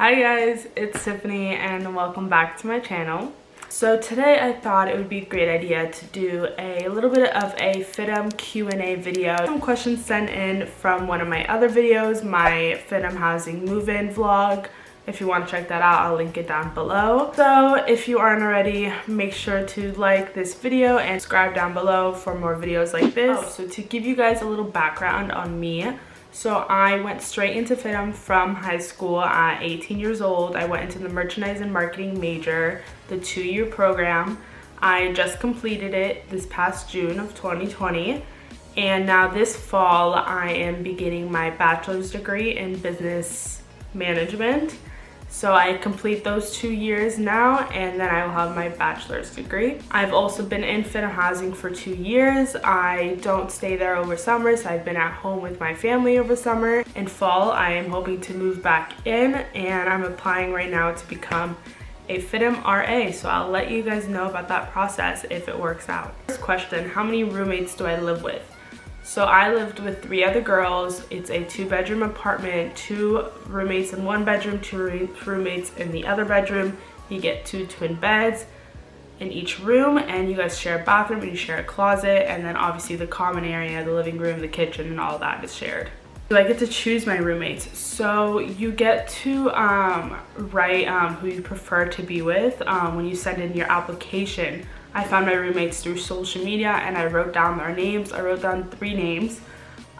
Hi guys, it's Tiffany and welcome back to my channel. So today I thought it would be a great idea to do a little bit of a FIDM Q&A video. Some questions sent in from one of my other videos, my FIDM housing move-in vlog. If you want to check that out, I'll link it down below. So if you aren't already, make sure to like this video and subscribe down below for more videos like this. So to give you guys a little background on me, so I went straight into FIDM from high school at 18 years old. I went into the merchandise and marketing major, the 2-year program. I just completed it this past June of 2020. And now this fall, I am beginning my bachelor's degree in business management. So I complete those 2 years now, and then I will have my bachelor's degree. I've also been in FIDM housing for 2 years. I don't stay there over summer, so I've been at home with my family over summer. In fall, I am hoping to move back in, and I'm applying right now to become a FIDM RA, so I'll let you guys know about that process if it works out. First question, how many roommates do I live with? So I lived with 3 other girls. It's a 2-bedroom apartment, 2 roommates in 1 bedroom, 2 roommates in the other bedroom. You get 2 twin beds in each room, and you guys share a bathroom and you share a closet, and then obviously the common area, the living room, the kitchen, and all that is shared. So I get to choose my roommates. So you get to write who you prefer to be with when you send in your application. I found my roommates through social media and I wrote down their names. I wrote down 3 names.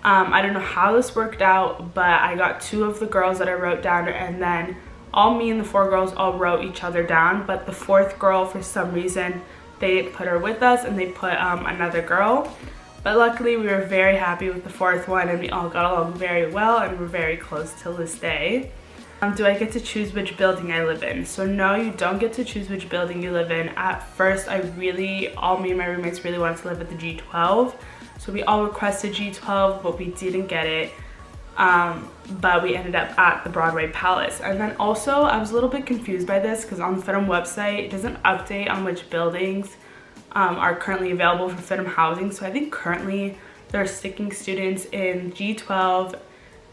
I don't know how this worked out, but I got 2 of the girls that I wrote down, and then all me and the 4 girls all wrote each other down, but the 4th girl, for some reason, they didn't put her with us and they put another girl. But luckily we were very happy with the 4th one, and we all got along very well and we're very close till this day. Do I get to choose which building I live in? So no, you don't get to choose which building you live in. At first, all me and my roommates really wanted to live at the G12. So we all requested G12, but we didn't get it. But we ended up at the Broadway Palace. And then also, I was a little bit confused by this because on the FIDM website, it doesn't update on which buildings are currently available for FIDM housing. So I think currently there are sticking students in G12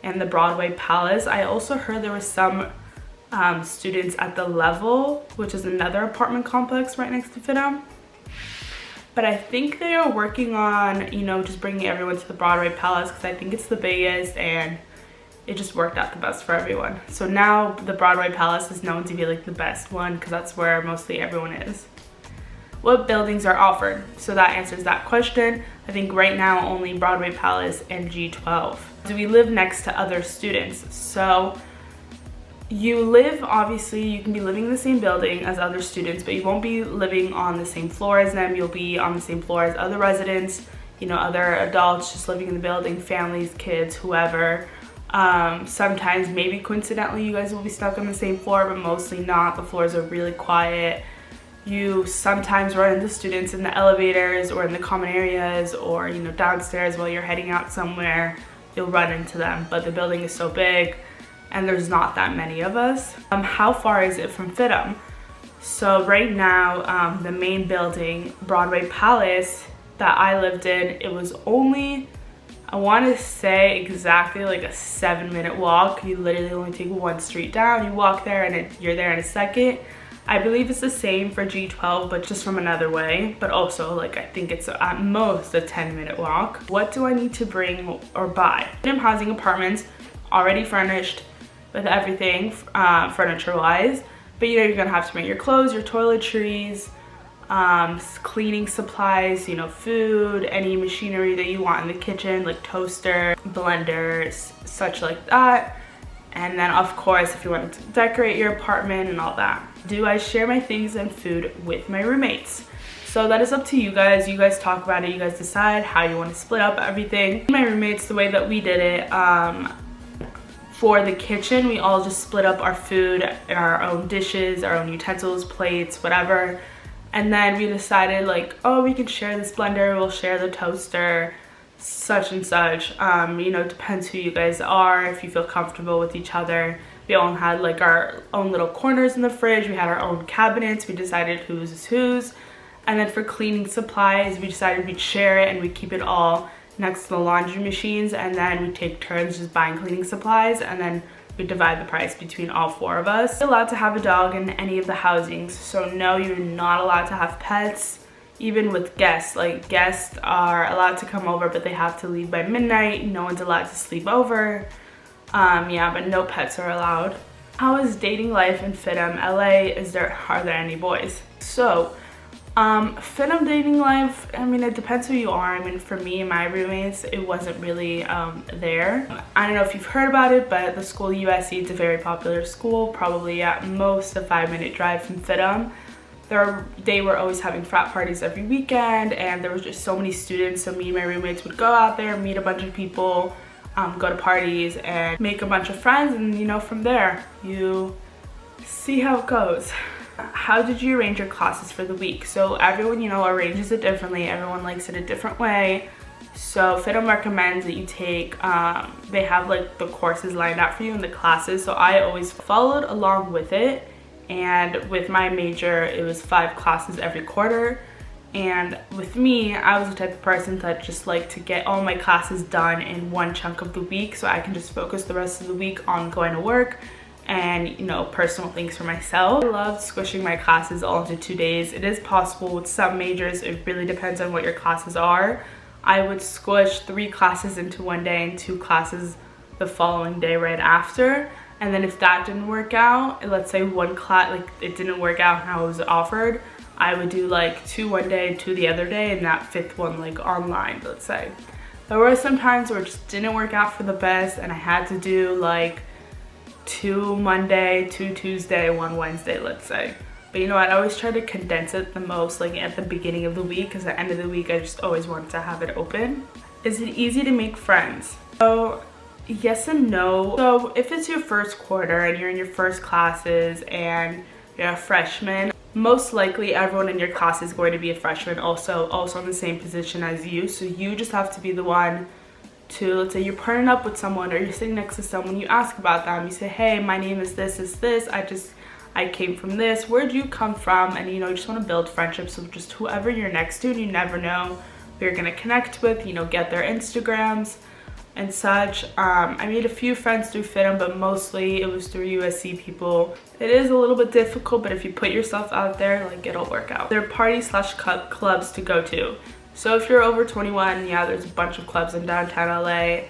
and the Broadway Palace. I also heard there were some students at the Level, which is another apartment complex right next to FIDM. But I think they are working on, just bringing everyone to the Broadway Palace because I think it's the biggest and it just worked out the best for everyone. So now the Broadway Palace is known to be like the best one because that's where mostly everyone is. What buildings are offered? So that answers that question. I think right now only Broadway Palace and G12. Do we live next to other students? So obviously you can be living in the same building as other students, but you won't be living on the same floor as them. You'll be on the same floor as other residents, other adults just living in the building, families, kids, whoever. Sometimes, maybe coincidentally, you guys will be stuck on the same floor, but mostly not. The floors are really quiet. You sometimes run into students in the elevators or in the common areas or, downstairs while you're heading out somewhere. You'll run into them, but the building is so big and there's not that many of us. How far is it from FIDM? So right now, the main building, Broadway Palace, that I lived in, it was only, I want to say exactly like a 7-minute walk. You literally only take 1 street down, you walk there and you're there in a second. I believe it's the same for G12, but just from another way. But also, I think it's at most a 10-minute walk. What do I need to bring or buy? FIDM housing apartments, already furnished with everything, furniture-wise. But you're gonna have to bring your clothes, your toiletries, cleaning supplies, food, any machinery that you want in the kitchen, like toaster, blenders, such like that. And then of course, if you want to decorate your apartment and all that. Do I share my things and food with my roommates? So that is up to you guys. You guys talk about it. You guys decide how you want to split up everything. My roommates, the way that we did it, for the kitchen, we all just split up our food, our own dishes, our own utensils, plates, whatever. And then we decided we can share this blender, we'll share the toaster, such and such. Depends who you guys are, if you feel comfortable with each other. We all had our own little corners in the fridge. We had our own cabinets. We decided whose is whose. And then for cleaning supplies, we decided we'd share it and we'd keep it all next to the laundry machines, and then we take turns just buying cleaning supplies, and then we divide the price between all 4 of us. You're allowed to have a dog in any of the housings, so no, you're not allowed to have pets. Even with guests, like guests are allowed to come over, but they have to leave by midnight. No one's allowed to sleep over. Yeah, but no pets are allowed. How is dating life in FIDM LA? Are there any boys? So FIDM dating life, I mean, it depends who you are. I mean, for me and my roommates, it wasn't really there. I don't know if you've heard about it, but the school USC is a very popular school, probably at most a 5-minute drive from FIDM. They were always having frat parties every weekend, and there was just so many students, so me and my roommates would go out there, meet a bunch of people, go to parties and make a bunch of friends, and you know, from there you see how it goes. How did you arrange your classes for the week? So everyone, you know, arranges it differently. Everyone likes it a different way. So FIDM recommends that you take, they have like the courses lined out for you in the classes, so I always followed along with it. And with my major, it was 5 classes every quarter. And with me, I was the type of person that just liked to get all my classes done in one chunk of the week, so I can just focus the rest of the week on going to work and, you know, personal things for myself. I love squishing my classes all into 2 days. It is possible with some majors. It really depends on what your classes are. I would squish 3 classes into 1 day and 2 classes the following day right after. And then if that didn't work out, let's say one class, like it didn't work out how it was offered, I would do like 2 one day, 2 the other day, and that 5th one like online, let's say. There were some times where it just didn't work out for the best, and I had to do like 2 Monday, 2 Tuesday, 1 Wednesday, let's say. But you know what, I always try to condense it the most like at the beginning of the week, because at the end of the week I just always wanted to have it open. Is it easy to make friends? So yes and no. So if it's your first quarter and you're in your first classes and you're a freshman, most likely everyone in your class is going to be a freshman, also in the same position as you. So you just have to be the one to, let's say you're partnering up with someone or you're sitting next to someone, you ask about them, you say, hey, my name is this, I came from this, where'd you come from? And you know, you just want to build friendships with just whoever you're next to, and you never know who you're gonna connect with, you know, get their Instagrams and such. I made a few friends through FIDM, but mostly it was through USC people. It is a little bit difficult, but if you put yourself out there, like, it'll work out. There are party/clubs to go to. So if you're over 21, yeah, there's a bunch of clubs in downtown LA.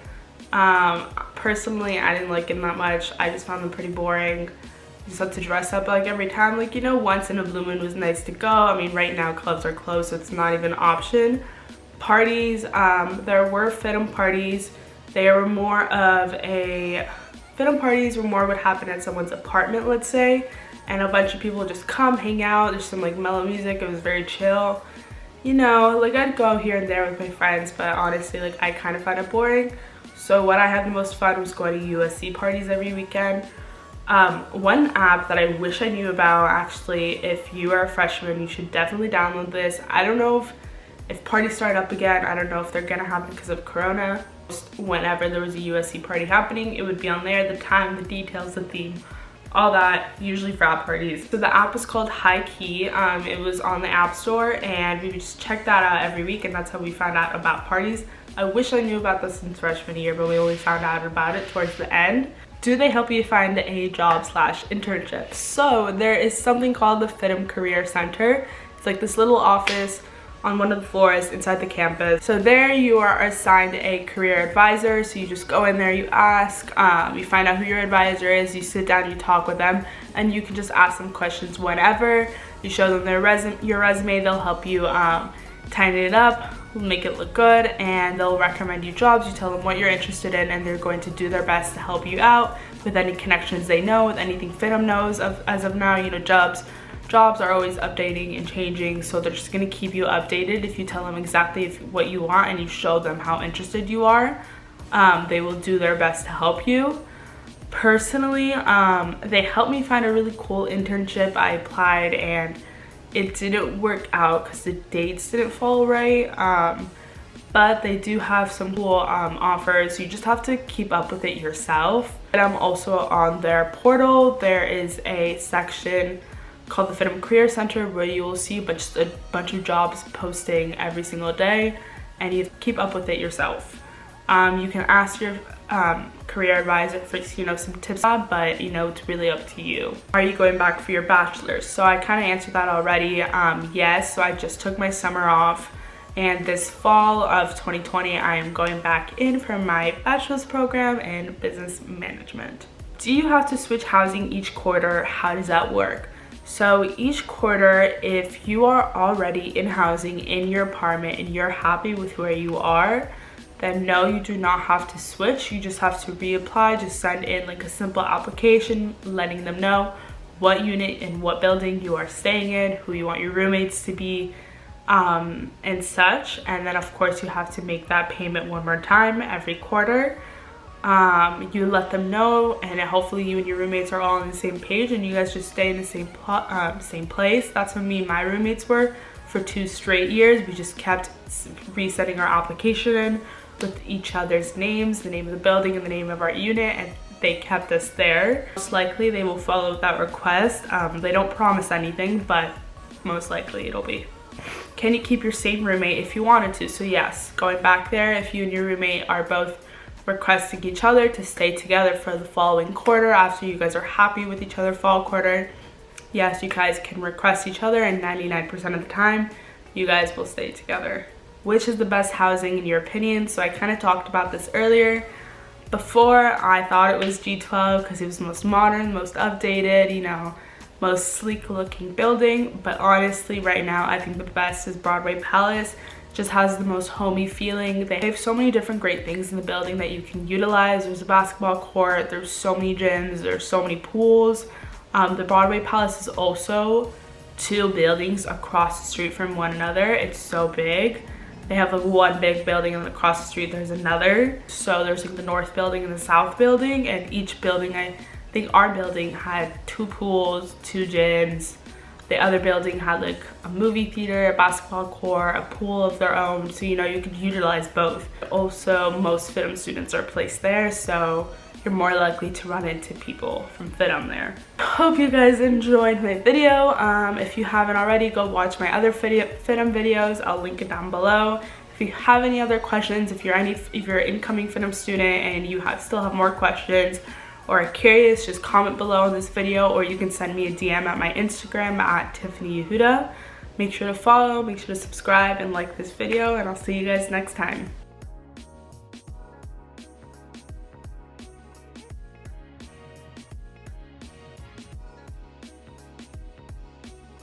Personally, I didn't like them that much. I just found them pretty boring. You just have to dress up like every time. Like, you know, once in a blue moon was nice to go. I mean, right now clubs are closed, so it's not even an option. Parties, there were FIDM parties. FIDM parties were more what happened at someone's apartment, let's say, and a bunch of people just come, hang out. There's some like mellow music. It was very chill. You know, like I'd go here and there with my friends, but honestly, like I kind of found it boring. So what I had the most fun was going to USC parties every weekend. One app that I wish I knew about, actually, if you are a freshman, you should definitely download this. I don't know if parties start up again. I don't know if they're gonna happen because of Corona. Whenever there was a USC party happening, it would be on there, the time, the details, the theme, all that, usually frat parties. So the app was called High Key. It was on the App Store, and we would just check that out every week, and that's how we found out about parties. I wish I knew about this since freshman year, but we only found out about it towards the end. Do they help you find a job/internship? So there is something called the FIDM Career Center. It's like this little office on one of the floors inside the campus. So there you are assigned a career advisor. So you just go in there, you ask, you find out who your advisor is, you sit down, you talk with them, and you can just ask them questions whenever. You show them your resume, they'll help you tighten it up, make it look good, and they'll recommend you jobs. You tell them what you're interested in, and they're going to do their best to help you out with any connections they know, with anything FIDM knows as of now. You know, jobs are always updating and changing, so they're just going to keep you updated. If you tell them exactly what you want and you show them how interested you are, they will do their best to help you. Personally, they helped me find a really cool internship. I applied and it didn't work out because the dates didn't fall right, but they do have some cool offers. You just have to keep up with it yourself. And I'm also on their portal. There is a section called the FIDM Career Center where you will see a bunch of jobs posting every single day, and you keep up with it yourself. You can ask your career advisor for, you know, some tips, but you know, it's really up to you. Are you going back for your bachelor's? So I kind of answered that already. Yes, so I just took my summer off, and this fall of 2020 I am going back in for my bachelor's program in business management. Do you have to switch housing each quarter? How does that work? So each quarter, if you are already in housing in your apartment and you're happy with where you are, then no, you do not have to switch. You just have to reapply. Just send in like a simple application letting them know what unit and what building you are staying in, who you want your roommates to be, and such. And then of course you have to make that payment one more time every quarter. You let them know, and hopefully you and your roommates are all on the same page and you guys just stay in the same place. That's what me and my roommates were for 2 straight years. We just kept resetting our application in with each other's names, the name of the building and the name of our unit, and they kept us there. Most likely they will follow that request. They don't promise anything, but most likely it'll be. Can you keep your same roommate if you wanted to? So yes, going back there, if you and your roommate are both requesting each other to stay together for the following quarter after you guys are happy with each other fall quarter, yes, you guys can request each other, and 99% of the time you guys will stay together. Which is the best housing in your opinion? So I kind of talked about this earlier. Before, I thought it was G12 because it was most modern, most updated, you know, most sleek looking building. But honestly, right now I think the best is Broadway Palace. Just has the most homey feeling. They have so many different great things in the building that you can utilize. There's a basketball court, there's so many gyms, there's so many pools. The Broadway Palace is also 2 buildings across the street from one another. It's so big. They have like one big building, and across the street there's another. So there's like the north building and the south building, and each building, I think our building had 2 pools, 2 gyms. The other building had like a movie theater, a basketball court, a pool of their own, so you know, you could utilize both. Also, most FIDM students are placed there, so you're more likely to run into people from FIDM there. Hope you guys enjoyed my video. If you haven't already, go watch my other FIDM videos. I'll link it down below. If you have any other questions, if you're an incoming FIDM student and you still have more questions or are curious, just comment below on this video, or you can send me a DM at my Instagram at Tiffany Yehuda. Make sure to follow, make sure to subscribe and like this video, and I'll see you guys next time.